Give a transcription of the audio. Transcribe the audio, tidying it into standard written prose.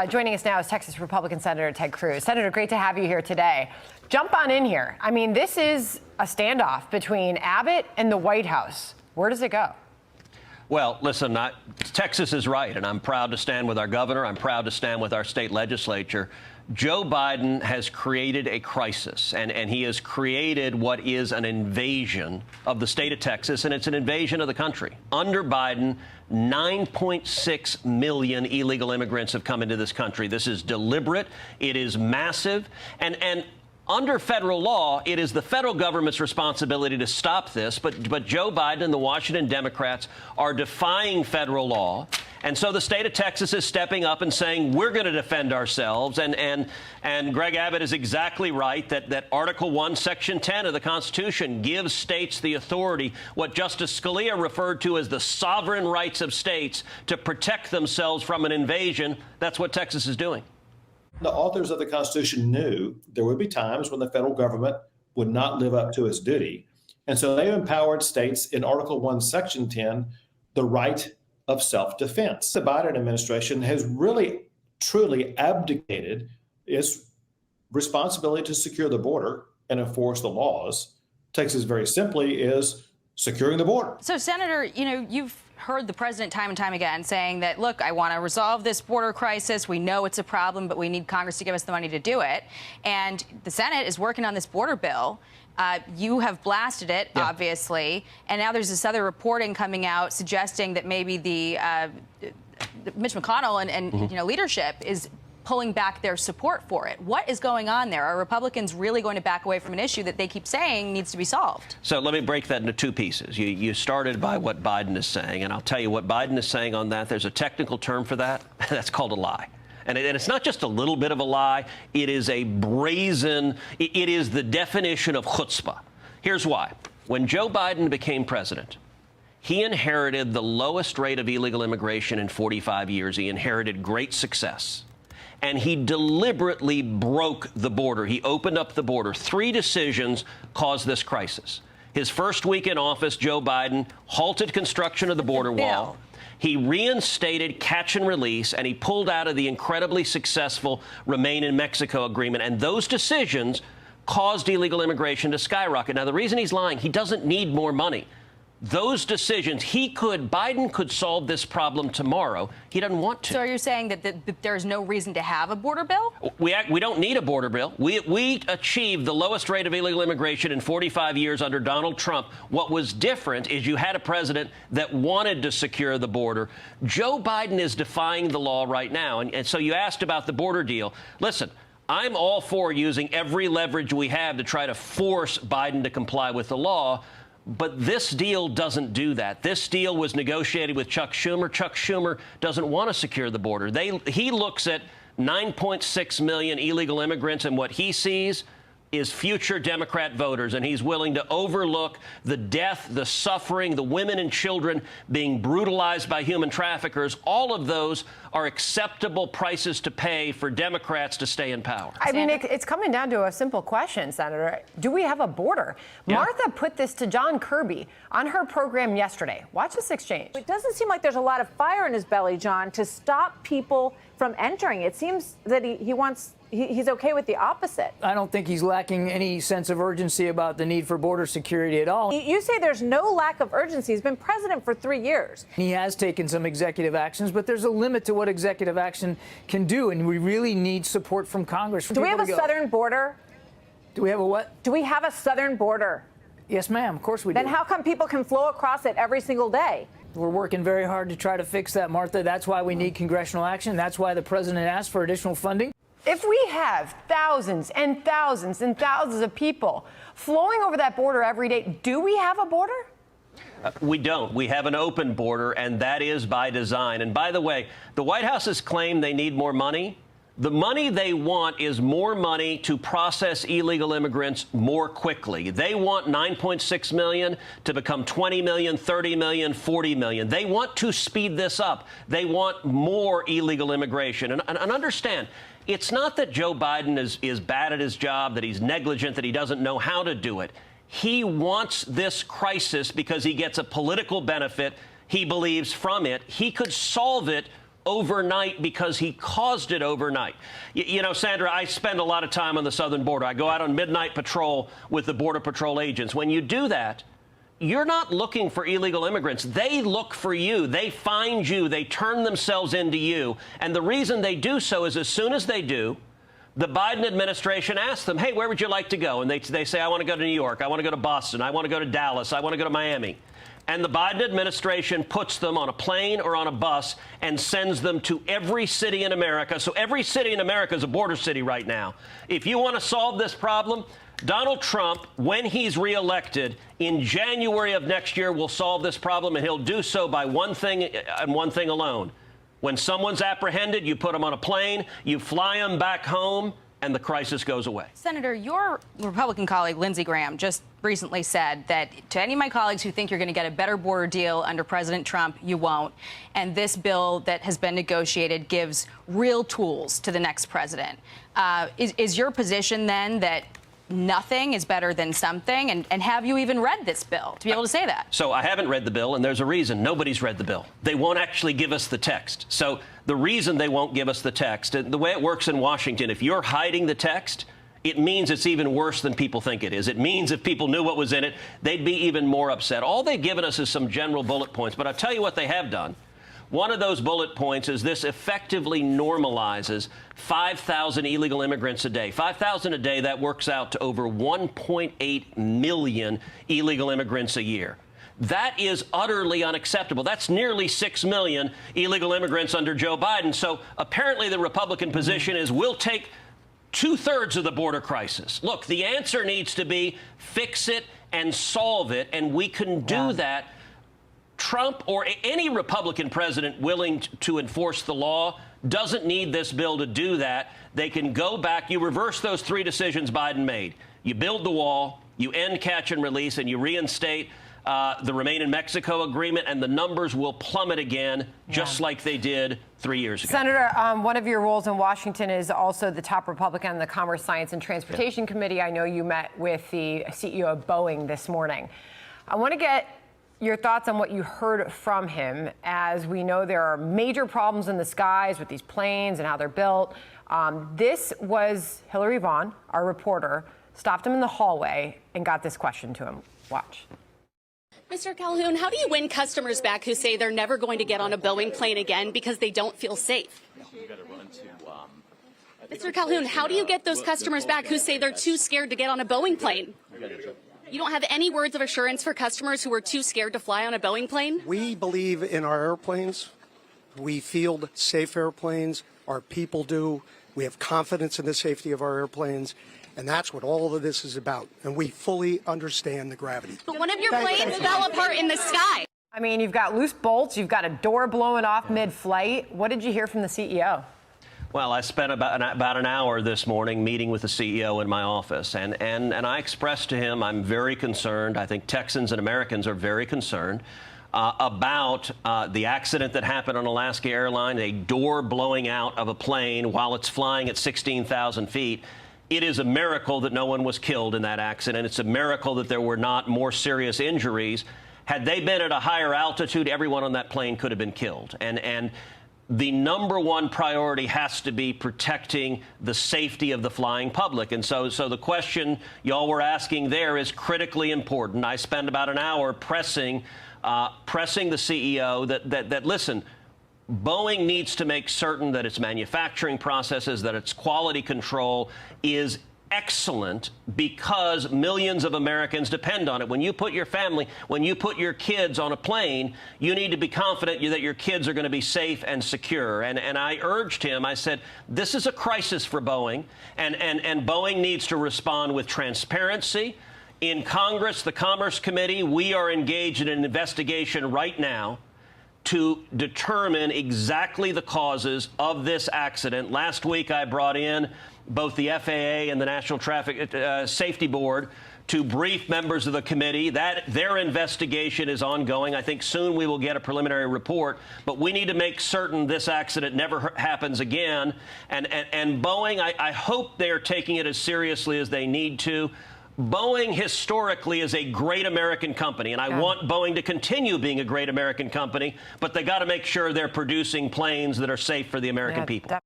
Joining us now is Texas Republican Senator Ted Cruz. Senator, great to have you here today. Jump on in here. I mean, this is a standoff between Abbott and the White House. Where does it go? Well, listen, Texas is right, and I'm proud to stand with our governor. I'm proud to stand with our state legislature. Joe Biden has created a crisis, and he has created what is an invasion of the state of Texas, and it's an invasion of the country. Under Biden, 9.6 million illegal immigrants have come into this country. This is deliberate. It is massive. And under federal law, it is the federal government's responsibility to stop this. But Joe Biden and the Washington Democrats are defying federal law. And so the state of Texas is stepping up and saying, we're going to defend ourselves. And Greg Abbott is exactly right that Article 1, Section 10 of the Constitution gives states the authority, what Justice Scalia referred to as the sovereign rights of states, to protect themselves from an invasion. That's what Texas is doing. The authors of the Constitution knew there would be times when the federal government would not live up to its duty. And so they empowered states in Article 1, Section 10, the right of self-defense. The Biden administration has really, truly abdicated its responsibility to secure the border and enforce the laws. Texas, very simply, is securing the border. So, Senator, you've heard the president time and time again saying that, look, I want to resolve this border crisis. We know it's a problem, but we need Congress to give us the money to do it. And the Senate is working on this border bill. You have blasted it, obviously. And now there's this other reporting coming out suggesting that maybe the Mitch McConnell and leadership is pulling back their support for it. What is going on there? Are Republicans really going to back away from an issue that they keep saying needs to be solved? So let me break that into two pieces. You started by what Biden is saying, and I'll tell you what Biden is saying on that. There's a technical term for that. That's called a lie. And it's not just a little bit of a lie. It is a brazen, it is the definition of chutzpah. Here's why. When Joe Biden became president, he inherited the lowest rate of illegal immigration in 45 years. He inherited great success. And he deliberately broke the border. He opened up the border. 3 decisions caused this crisis. His first week in office, Joe Biden halted construction of the border wall. He reinstated catch and release, and he pulled out of the incredibly successful Remain in Mexico agreement. And those decisions caused illegal immigration to skyrocket. Now, the reason he's lying, he doesn't need more money. Those decisions, Biden could solve this problem tomorrow. He doesn't want to. So are you saying that there's no reason to have a border bill? We don't need a border bill. We achieved the lowest rate of illegal immigration in 45 years under Donald Trump. What was different is you had a president that wanted to secure the border. Joe Biden is defying the law right now. And so you asked about the border deal. Listen, I'm all for using every leverage we have to try to force Biden to comply with the law. But this deal doesn't do that. This deal was negotiated with Chuck Schumer. Chuck Schumer doesn't want to secure the border. He looks at 9.6 million illegal immigrants, and what he sees is future Democrat voters, and he's willing to overlook the death, the suffering, the women and children being brutalized by human traffickers. All of those are acceptable prices to pay for Democrats to stay in power. I mean, it's coming down to a simple question, Senator. Do we have a border? Yeah. Martha put this to John Kirby on her program yesterday. Watch this exchange. It doesn't seem like there's a lot of fire in his belly, John, to stop people from entering. It seems that he's okay with the opposite. I don't think he's lacking any sense of urgency about the need for border security at all. You say there's no lack of urgency. He's been president for 3 years. He has taken some executive actions, but there's a limit to what executive action can do, and we really need support from Congress. Do we have a southern border? Do we have a what? Do we have a southern border? Yes, ma'am. Of course we do. Then how come people can flow across it every single day? We're working very hard to try to fix that, Martha. That's why we need congressional action. That's why the president asked for additional funding. If we have thousands and thousands and thousands of people flowing over that border every day, do we have a border? We don't. We have an open border, and that is by design. And by the way, the White House has claimed they need more money. The money they want is more money to process illegal immigrants more quickly. They want 9.6 million to become 20 million, 30 million, 40 million. They want to speed this up. They want more illegal immigration. And understand, it's not that Joe Biden is bad at his job, that he's negligent, that he doesn't know how to do it. He wants this crisis because he gets a political benefit, he believes, from it. He could solve it overnight because he caused it overnight. You know, Sandra, I spend a lot of time on the southern border. I go out on midnight patrol with the Border Patrol agents. When you do that, you're not looking for illegal immigrants. They look for you. They find you. They turn themselves into you. And the reason they do so is as soon as they do, the Biden administration asks them, hey, where would you like to go? And they say, I want to go to New York. I want to go to Boston. I want to go to Dallas. I want to go to Miami. And the Biden administration puts them on a plane or on a bus and sends them to every city in America. So every city in America is a border city right now. If you want to solve this problem, Donald Trump, when he's reelected in January of next year, will solve this problem, and he'll do so by one thing and one thing alone. When someone's apprehended, you put them on a plane, you fly them back home, and the crisis goes away. Senator, your Republican colleague, Lindsey Graham, just recently said that to any of my colleagues who think you're going to get a better border deal under President Trump, you won't. And this bill that has been negotiated gives real tools to the next president. Is your position then that nothing is better than something? And have you even read this bill to be able to say that? So I haven't read the bill, and there's a reason. Nobody's read the bill. They won't actually give us the text. So the reason they won't give us the text, the way it works in Washington, if you're hiding the text, it means it's even worse than people think it is. It means if people knew what was in it, they'd be even more upset. All they've given us is some general bullet points. But I'll tell you what they have done. One of those bullet points is this effectively normalizes 5,000 illegal immigrants a day. 5,000 a day, that works out to over 1.8 million illegal immigrants a year. That is utterly unacceptable. That's nearly 6 million illegal immigrants under Joe Biden. So apparently the Republican position is we'll take 2/3 of the border crisis. Look, the answer needs to be fix it and solve it, and we can do that. Trump or any Republican president willing to enforce the law doesn't need this bill to do that. They can go back. You reverse those 3 decisions Biden made. You build the wall, you end catch and release, and you reinstate the Remain in Mexico agreement, and the numbers will plummet again, just like they did 3 years ago. Senator, one of your roles in Washington is also the top Republican on the Commerce, Science, and Transportation Committee. I know you met with the CEO of Boeing this morning. I want to get your thoughts on what you heard from him, as we know there are major problems in the skies with these planes and how they're built. This was Hillary Vaughn, our reporter, stopped him in the hallway and got this question to him. Watch. Mr. Calhoun, how do you win customers back who say they're never going to get on a Boeing plane again because they don't feel safe? Mr. Calhoun, how do you get those customers back who say they're too scared to get on a Boeing plane? You don't have any words of assurance for customers who are too scared to fly on a Boeing plane? We believe in our airplanes. We field safe airplanes. Our people do. We have confidence in the safety of our airplanes. And that's what all of this is about. And we fully understand the gravity. But one of your planes fell apart in the sky. I mean, you've got loose bolts, you've got a door blowing off mid-flight. What did you hear from the CEO? Well, I spent about an hour this morning meeting with the CEO in my office, and I expressed to him I'm very concerned. I think Texans and Americans are very concerned about the accident that happened on Alaska Airlines, a door blowing out of a plane while it's flying at 16,000 feet. It is a miracle that no one was killed in that accident. It's a miracle that there were not more serious injuries. Had they been at a higher altitude, everyone on that plane could have been killed. And the number one priority has to be protecting the safety of the flying public. And so the question y'all were asking there is critically important. I spent about an hour pressing the CEO that listen, Boeing needs to make certain that its manufacturing processes, that its quality control is excellent, because millions of Americans depend on it. When you put your family, when you put your kids on a plane, you need to be confident that your kids are going to be safe and secure. And I urged him, I said, this is a crisis for Boeing, and Boeing needs to respond with transparency. In Congress, the Commerce Committee, we are engaged in an investigation right now to determine exactly the causes of this accident. Last week, I brought in both the FAA and the National Traffic Safety Board to brief members of the committee. Their investigation is ongoing. I think soon we will get a preliminary report, but we need to make certain this accident never happens again. And Boeing, I hope they're taking it as seriously as they need to, Boeing historically is a great American company, and I want Boeing to continue being a great American company, but they got to make sure they're producing planes that are safe for the American people.